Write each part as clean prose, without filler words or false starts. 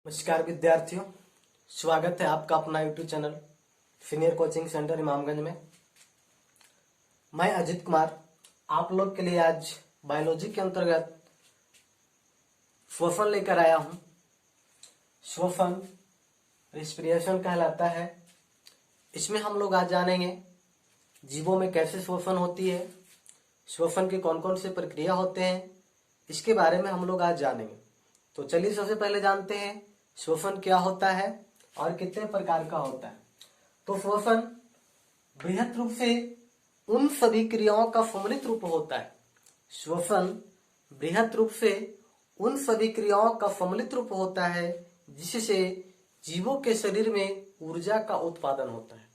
नमस्कार विद्यार्थियों, स्वागत है आपका अपना YouTube channel senior coaching centre Imamganj में। मैं अजित कुमार आप लोग के लिए आज बायोलॉजी के अंतर्गत श्वसन लेकर आया हूं। श्वसन रेस्पिरेशन कहलाता है। इसमें हम लोग आज जानेंगे जीवों में कैसे श्वसन होती है, श्वसन के कौन कौन से प्रक्रिया होते हैं, इसके बारे में हम लोग आज जानेंगे। तो चलिए सबसे पहले जानते हैं श्वसन क्या होता है और कितने प्रकार का होता है। तो श्वसन बृहत रूप से उन सभी क्रियाओं का सम्मिलित रूप होता है। श्वसन बृहत रूप से उन सभी क्रियाओं का सम्मिलित रूप होता है जिससे जीवों के शरीर में ऊर्जा का उत्पादन होता है।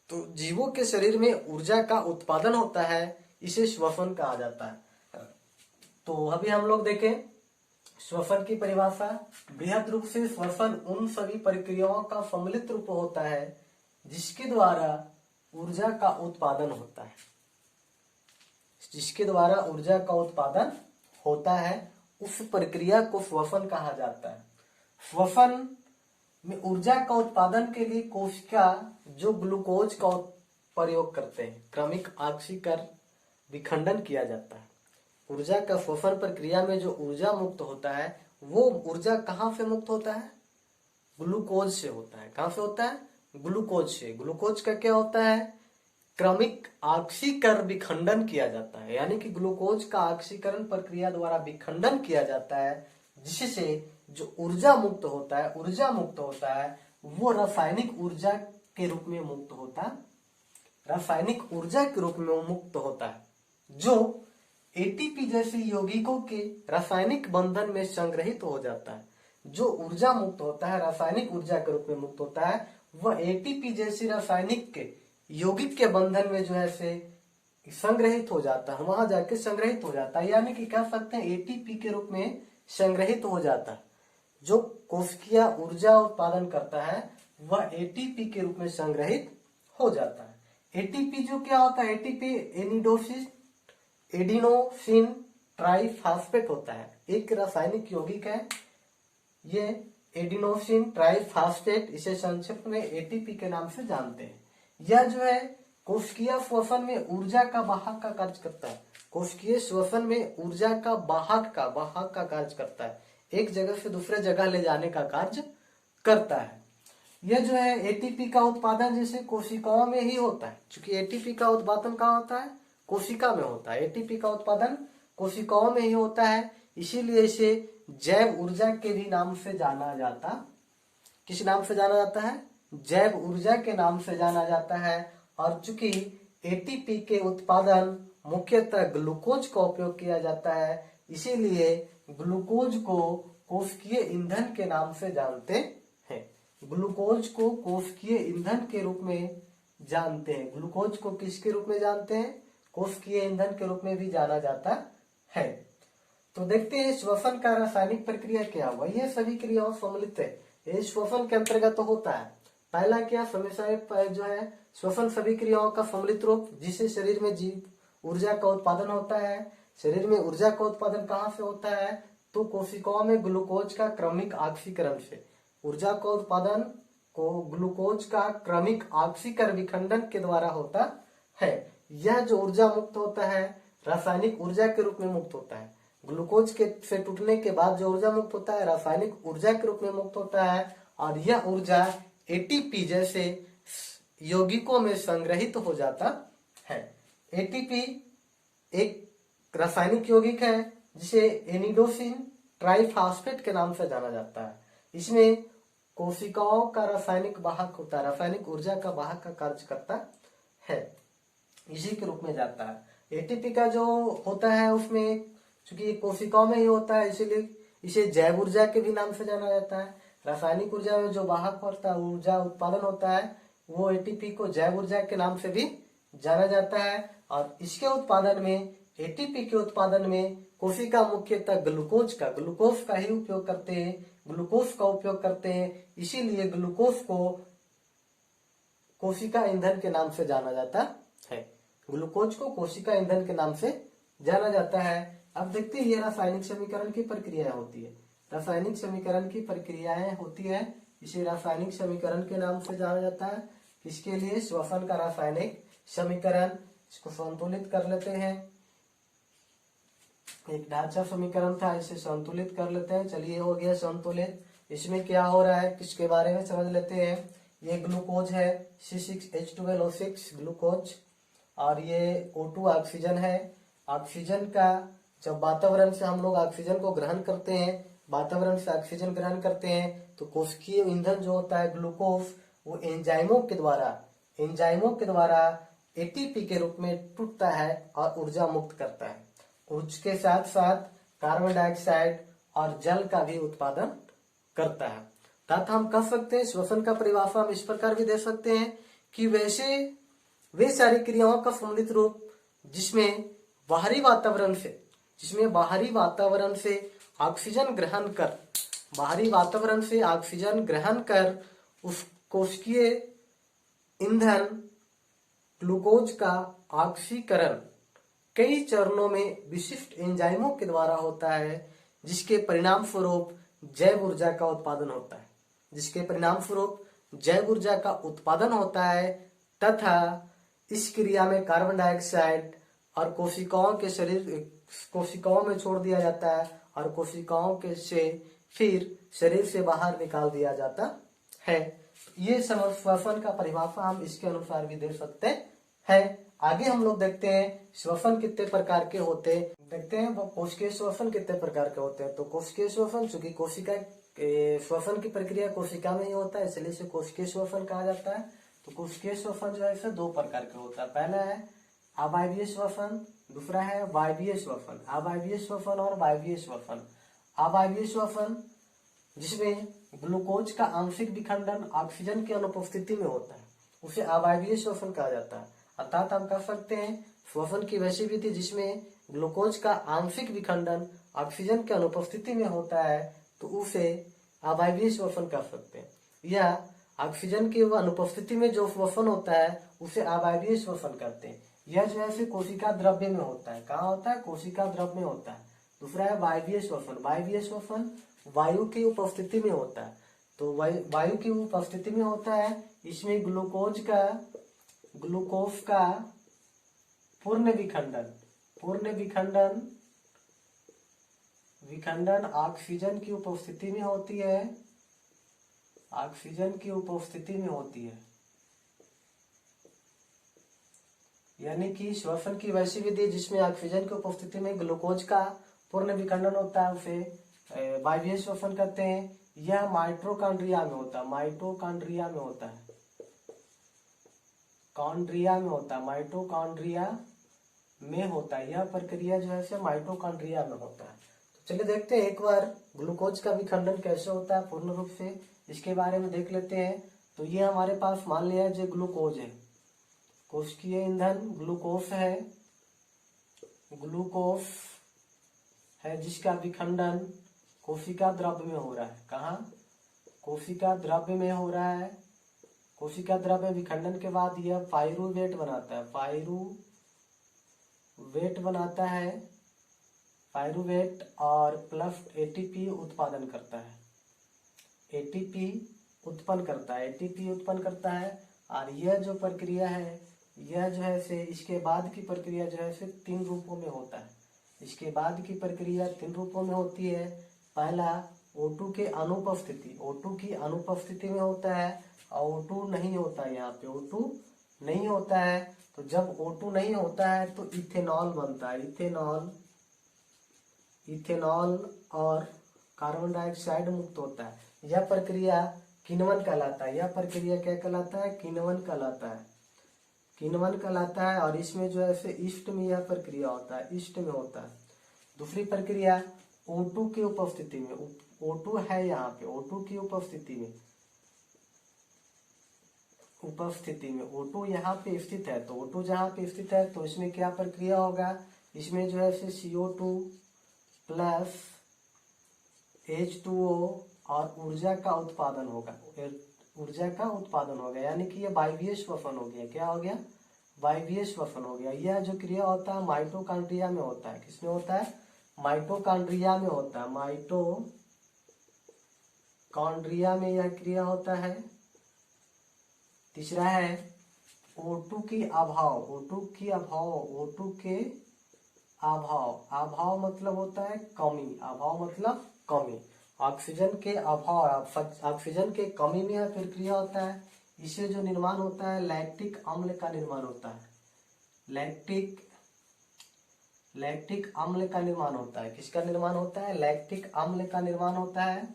तो जीवों के शरीर में ऊर्जा का उत्पादन होता है, इसे श्वसन कहा जाता है। तो अभी हम लोग देखें श्वसन की परिभाषा। बृहद रूप से श्वसन उन सभी प्रक्रियाओं का सम्मिलित रूप होता है जिसके द्वारा ऊर्जा का उत्पादन होता है। जिसके द्वारा ऊर्जा का उत्पादन होता है उस प्रक्रिया को श्वसन कहा जाता है। श्वसन में ऊर्जा का उत्पादन के लिए कोशिका जो ग्लूकोज का प्रयोग करते हैं, क्रमिक ऑक्सीकरण विखंडन किया जाता है। ऊर्जा का श्वसन प्रक्रिया में जो ऊर्जा मुक्त होता है वो ऊर्जा कहाँ से मुक्त होता है? ग्लूकोज से होता है। कहाँ से होता है? ग्लूकोज से। ग्लूकोज का क्या होता है? क्रमिक ऑक्सीकरण विखंडन किया जाता है, यानी कि ग्लूकोज का ऑक्सीकरण प्रक्रिया द्वारा विखंडन किया जाता है जिससे जो ऊर्जा मुक्त होता है वो रासायनिक ऊर्जा के रूप में मुक्त होता है। रासायनिक ऊर्जा के रूप में मुक्त होता है जो एटीपी जैसे यौगिकों के रासायनिक बंधन में संग्रहित हो जाता है। जो ऊर्जा मुक्त होता है रासायनिक ऊर्जा के रूप में मुक्त होता है वह एटीपी जैसी रासायनिक के यौगिक के बंधन में जो है से संग्रहित हो जाता है, वहां जाके संग्रहित हो जाता है, यानी कि कह सकते हैं एटीपी के रूप में संग्रहित हो जाता है। जो कोशिकीय ऊर्जा उत्पादन करता है वह एटीपी के रूप में संग्रहित हो जाता है। एटीपी जो क्या होता है? एटीपी एडिनोसिन ट्राइफॉस्फेट होता है। एक रासायनिक यौगिक है ये एडिनोसिन ट्राइफॉस्फेट, इसे संक्षिप्त में एटीपी के नाम से जानते हैं। यह जो है कोशिकीय श्वसन में ऊर्जा का वाहक का कार्य करता है। कोशिकीय श्वसन में ऊर्जा का वाहक का कार्य करता है, एक जगह से दूसरे जगह ले जाने का कार्य करता है। यह जो है एटीपी का उत्पादन जैसे कोशिकाओं में ही होता है, क्योंकि एटीपी का उत्पादन कहाँ होता है? कोशिका में होता है। एटीपी का उत्पादन कोशिकाओं में ही होता है, इसीलिए इसे जैव ऊर्जा के भी नाम से जाना जाता। किस नाम से जाना जाता है? जैव ऊर्जा के नाम से जाना जाता है। और चूंकि एटीपी के उत्पादन मुख्यतः ग्लूकोज का उपयोग किया जाता है, इसीलिए ग्लूकोज को कोशिकीय ईंधन के नाम से जानते हैं। ग्लूकोज को कोशिकीय ईंधन के रूप में जानते हैं। ग्लूकोज को किसके रूप में जानते हैं? कोशिकीय ईंधन के रूप में भी जाना जाता है। तो देखते हैं श्वसन का रासायनिक प्रक्रिया क्या हुआ। ये सभी क्रियाओं सम्मिलित है, ये श्वसन के अंतर्गत होता है। पहला क्या? समय जो है श्वसन सभी क्रियाओं का सम्मिलित रूप जिससे शरीर में जीव ऊर्जा का उत्पादन होता है। शरीर में ऊर्जा का उत्पादन कहाँ से होता है? तो कोशिकाओं में ग्लूकोज का क्रमिक ऑक्सीकरण से। ऊर्जा का उत्पादन को ग्लूकोज का क्रमिक ऑक्सीकरण विखंडन के द्वारा होता है। यह जो ऊर्जा मुक्त होता है रासायनिक ऊर्जा के रूप में मुक्त होता है। ग्लूकोज के से टूटने के बाद जो ऊर्जा मुक्त होता है रासायनिक ऊर्जा के रूप में मुक्त होता है, और यह ऊर्जा एटीपी जैसे यौगिकों में संग्रहित हो जाता है। एटीपी एक रासायनिक यौगिक है जिसे एनिडोसिन ट्राइफॉस्फेट के नाम से जाना जाता है। इसमें कोशिकाओं का रासायनिक वाहक होता है, रासायनिक ऊर्जा का वाहक का कार्य करता है, इसी के रूप में जाता है। एटीपी का जो होता है उसमें चूंकि कोशिकाओं में ही होता है, इसीलिए इसे जैव ऊर्जा के भी नाम से जाना जाता है। रासायनिक ऊर्जा में जो वाहक होता है, ऊर्जा उत्पादन होता है, वो एटीपी को जैव ऊर्जा के नाम से भी जाना जाता है। और इसके उत्पादन में, एटीपी के उत्पादन में कोशिका मुख्यतः ग्लूकोज का ही उपयोग करते हैं, ग्लूकोज का उपयोग करते हैं, इसीलिए ग्लूकोज को कोशिका ईंधन के नाम से जाना जाता है। ग्लूकोज को कोशिका ईंधन के नाम से जाना जाता है। अब देखते हैं ये रासायनिक समीकरण की प्रक्रिया होती है। रासायनिक समीकरण की प्रक्रियाएं होती है, इसे रासायनिक समीकरण के नाम से जाना जाता है। किसके लिए? श्वसन का रासायनिक समीकरण। इसको संतुलित कर लेते हैं। एक ढांचा समीकरण था, इसे संतुलित कर लेते हैं। चलिए हो गया संतुलित। इसमें क्या हो रहा है किसके बारे में समझ लेते हैं। ये ग्लूकोज है C6H12O6 ग्लूकोज, और ये O2 ऑक्सीजन है। ऑक्सीजन का जब वातावरण से हम लोग ऑक्सीजन को ग्रहण करते हैं, वातावरण से ऑक्सीजन ग्रहण करते हैं तो कोशिकीय ईंधन जो होता है ग्लूकोज, वो एंजाइमों के द्वारा एटीपी के रूप में टूटता है और ऊर्जा मुक्त करता है। उसके साथ साथ कार्बन डाइऑक्साइड और जल का भी उत्पादन करता है। तथा हम कह सकते हैं श्वसन का परिभाषा हम इस प्रकार भी दे सकते हैं कि वैसे वे सारी क्रियाओं का सम्मिलित रूप जिसमें बाहरी वातावरण से ऑक्सीजन ग्रहण कर उस कोशिकीय ईंधन ग्लूकोज का ऑक्सीकरण कई चरणों में विशिष्ट एंजाइमों के द्वारा होता है, जिसके परिणाम स्वरूप जैव ऊर्जा का उत्पादन होता है तथा इस क्रिया में कार्बन डाइऑक्साइड और कोशिकाओं में छोड़ दिया जाता है और कोशिकाओं के से फिर शरीर से बाहर निकाल दिया जाता है। ये श्वसन का परिभाषा हम इसके अनुसार भी दे सकते हैं। आगे हम लोग देखते हैं श्वसन कितने प्रकार के होते हैं। देखते हैं कोशिकीय श्वसन कितने प्रकार के होते हैं। तो कोशिकीय श्वसन, चूंकि कोशिका श्वसन की प्रक्रिया कोशिका में ही होता है, इसलिए इसे कोशिकीय श्वसन कहा जाता है। तो कोशिकीय श्वसन जो है इसे दो प्रकार के होता है। पहला है अवायवीय श्वसन, दूसरा है वायवीय श्वसन। अवायवीय श्वसन और वायवीय श्वसन। अवायवीय श्वसन जिसमें ग्लूकोज का आंशिक विखंडन ऑक्सीजन की अनुपस्थिति में होता है, उसे अवायवीय श्वसन कहा जाता है। अर्थात हम कह सकते हैं श्वसन की वैसी विधि जिसमें ग्लूकोज का आंशिक विखंडन ऑक्सीजन की अनुपस्थिति में होता है तो उसे अवायवीय श्वसन कह सकते हैं। या ऑक्सीजन की अनुपस्थिति में जो श्वसन होता है उसे अवायवीय श्वसन कहते हैं। यह जो है कोशिका द्रव्य में होता है। कहाँ होता है? कोशिका द्रव्य में होता है। दूसरा है वायवीय श्वसन। वायवीय श्वसन वायु की उपस्थिति में होता है। तो वायु की उपस्थिति में होता है। इसमें ग्लूकोज का पूर्ण विखंडन ऑक्सीजन की उपस्थिति में होती है। यानी कि श्वसन की वैसी विधि जिसमें ऑक्सीजन की उपस्थिति में ग्लूकोज का पूर्ण विखंडन होता है उसे वायवीय श्वसन कहते हैं। यह माइटोकॉन्ड्रिया में होता है। माइटोकॉन्ड्रिया में होता है। यह प्रक्रिया जो है माइटोकॉन्ड्रिया में होता है। तो चलिए देखते हैं एक बार ग्लूकोज का विखंडन कैसे होता है पूर्ण रूप से, इसके बारे में देख लेते हैं। तो ये हमारे पास मान लिया जो ग्लूकोज है, कोशिकीय ईंधन ग्लूकोज है जिसका विखंडन कोशिका द्रव्य में हो रहा है। कहाँ? कोशिका द्रव्य में हो रहा है। कोशिका द्रव्य विखंडन के बाद यह पाइरूवेट और प्लस एटीपी उत्पन्न करता है। और यह जो प्रक्रिया है यह जो है इसके बाद की प्रक्रिया जो है तीन रूपों में होता है। इसके बाद की प्रक्रिया तीन रूपों में होती है। पहला O2 की अनुपस्थिति में होता है और O2 नहीं होता है। यहाँ पे O2 नहीं होता है। तो जब O2 नहीं होता है तो इथेनॉल बनता है। इथेनॉल और कार्बन डाइऑक्साइड मुक्त होता है। यह प्रक्रिया किण्वन कहलाता है। यह प्रक्रिया क्या कहलाता है? किण्वन कहलाता है। और इसमें जो है ईस्ट में यह प्रक्रिया होता है, ईस्ट में होता है। दूसरी प्रक्रिया O2 की उपस्थिति में, O2 है यहाँ पे, O2 की उपस्थिति में O2 यहाँ पे स्थित है। तो O2 जहाँ पे स्थित है तो इसमें क्या प्रक्रिया होगा? इसमें जो है CO2 प्लस H2O और ऊर्जा का उत्पादन होगा। यानी कि ये वायवीय श्वसन हो गया। क्या हो गया? वायवीय श्वसन हो गया। यह जो क्रिया होता है माइटोकॉन्ड्रिया में होता है। किसमें होता है? माइटोकॉन्ड्रिया में होता है। कॉन्ड्रिया में यह क्रिया होता है। तीसरा है O2 की अभाव, O2 के अभाव, अभाव मतलब होता है कमी, अभाव मतलब कमी, ऑक्सीजन के अभाव, ऑक्सीजन के कमी में यह प्रक्रिया होता है। इससे जो निर्माण होता है लैक्टिक अम्ल का निर्माण होता है, लैक्टिक अम्ल का निर्माण होता है। किसका निर्माण होता है? लैक्टिक अम्ल का निर्माण होता है,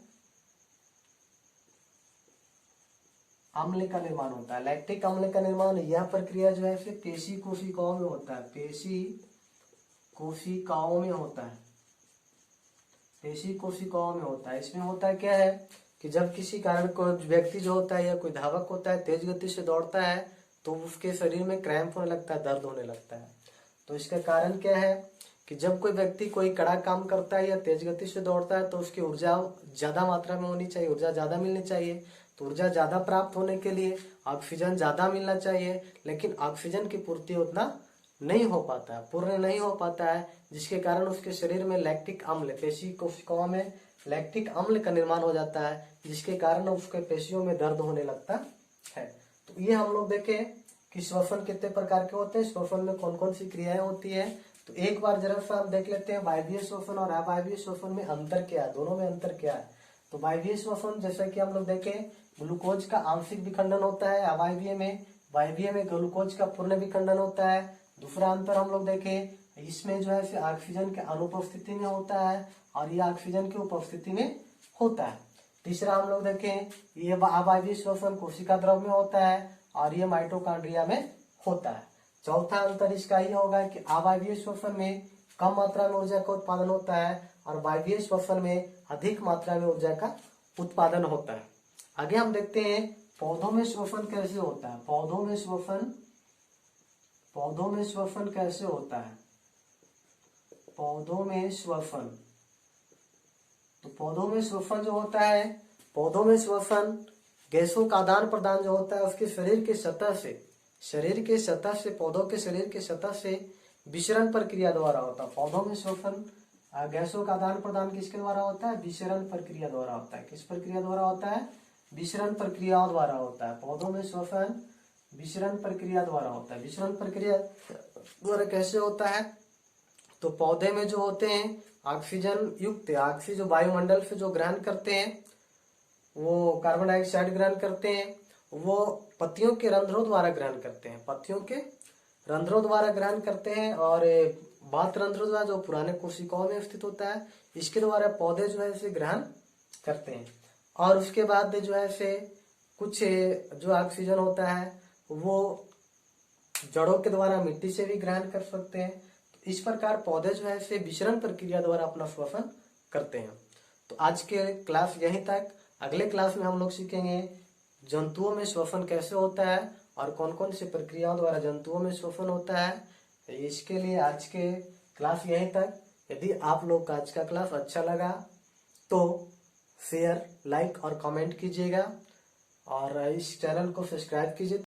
अम्ल का निर्माण होता है। लैक्टिक अम्ल का निर्माण, यह प्रक्रिया जो है पेशी कोशिकाओं में होता है, पेशी कोशिकाओं में होता है, पेशी कोशिकाओं में होता है। इसमें होता क्या है कि जब किसी कारण को व्यक्ति जो होता है या कोई धावक होता है तेज गति से दौड़ता है तो उसके शरीर में क्रैम्प होने लगता है, दर्द होने लगता है। तो इसका कारण क्या है कि जब कोई व्यक्ति कोई कड़ा काम करता है या तेज गति से दौड़ता है तो उसकी ऊर्जा ज्यादा मात्रा में होनी चाहिए, ऊर्जा ज्यादा मिलनी चाहिए। तो ऊर्जा ज्यादा प्राप्त होने के लिए ऑक्सीजन ज्यादा मिलना चाहिए, लेकिन ऑक्सीजन की पूर्ति उतना नहीं हो पाता है, पूर्ण नहीं हो पाता है, जिसके कारण उसके शरीर में लैक्टिक अम्ल, पेशी कोशिकाओं में लैक्टिक अम्ल का निर्माण हो जाता है, जिसके कारण उसके पेशियों में दर्द होने लगता है। तो ये हम लोग देखें कि श्वसन कितने प्रकार के होते हैं, श्वसन में कौन कौन सी क्रियाएं होती है। तो एक बार जरा सा हम देख लेते हैं वायवीय श्वसन और अवायवीय श्वसन में अंतर क्या है, दोनों में अंतर क्या है। तो वायवीय श्वसन जैसा कि हम लोग देखें ग्लूकोज का आंशिक विखंडन होता है, अवायवीय में ग्लूकोज का पूर्ण विखंडन होता है। दूसरा अंतर हम लोग देखें, इसमें जो है ऑक्सीजन के अनुपस्थिति में होता है और ये ऑक्सीजन की उपस्थिति में होता है। तीसरा हम लोग देखें, ये अवायवीय श्वसन कोशिका द्रव में होता है और ये माइटोकॉन्ड्रिया में होता है। चौथा अंतर इसका ये होगा कि अवायवीय श्वसन में कम मात्रा में ऊर्जा का उत्पादन होता है और वायवीय श्वसन में अधिक मात्रा में ऊर्जा का उत्पादन होता है। आगे हम देखते हैं पौधों में श्वसन कैसे होता है। पौधों में श्वसन कैसे होता है, पौधों में श्वसन। तो पौधों में श्वसन जो होता है, पौधों में श्वसन गैसों का आदान प्रदान जो होता है उसके शरीर के सतह से पौधों के शरीर के सतह से विसरण प्रक्रिया द्वारा होता है। पौधों में श्वसन गैसों का आदान प्रदान किसके द्वारा होता है? विसरण प्रक्रिया द्वारा होता है। किस प्रक्रिया द्वारा होता है? विसरण प्रक्रियाओं द्वारा होता है। पौधों में श्वसन विसरण प्रक्रिया द्वारा होता है। विसरण प्रक्रिया द्वारा कैसे होता है? तो पौधे में जो होते हैं ऑक्सीजन युक्त, ऑक्सीजन जो वायुमंडल से जो ग्रहण करते हैं, वो कार्बन डाइऑक्साइड ग्रहण करते हैं, वो पत्तियों के रंध्रों द्वारा ग्रहण करते हैं, पत्तियों के रंध्रों द्वारा ग्रहण करते हैं। और बात रंध्रों द्वारा जो पुराने कोशिकाओं में स्थित होता है, इसके द्वारा पौधे जो है इसे ग्रहण करते हैं। और उसके बाद जो है से कुछ जो ऑक्सीजन होता है वो जड़ों के द्वारा मिट्टी से भी ग्रहण कर सकते हैं। इस प्रकार पौधे जो है से विसरण प्रक्रिया द्वारा अपना श्वसन करते हैं। तो आज के क्लास यहीं तक। अगले क्लास में हम लोग सीखेंगे जंतुओं में श्वसन कैसे होता है और कौन कौन सी प्रक्रियाओं द्वारा जंतुओं में श्वसन होता है। इसके लिए आज के क्लास यहीं तक। यदि आप लोग का आज का क्लास अच्छा लगा तो शेयर, लाइक और कमेंट कीजिएगा और इस चैनल को सब्सक्राइब कीजिए।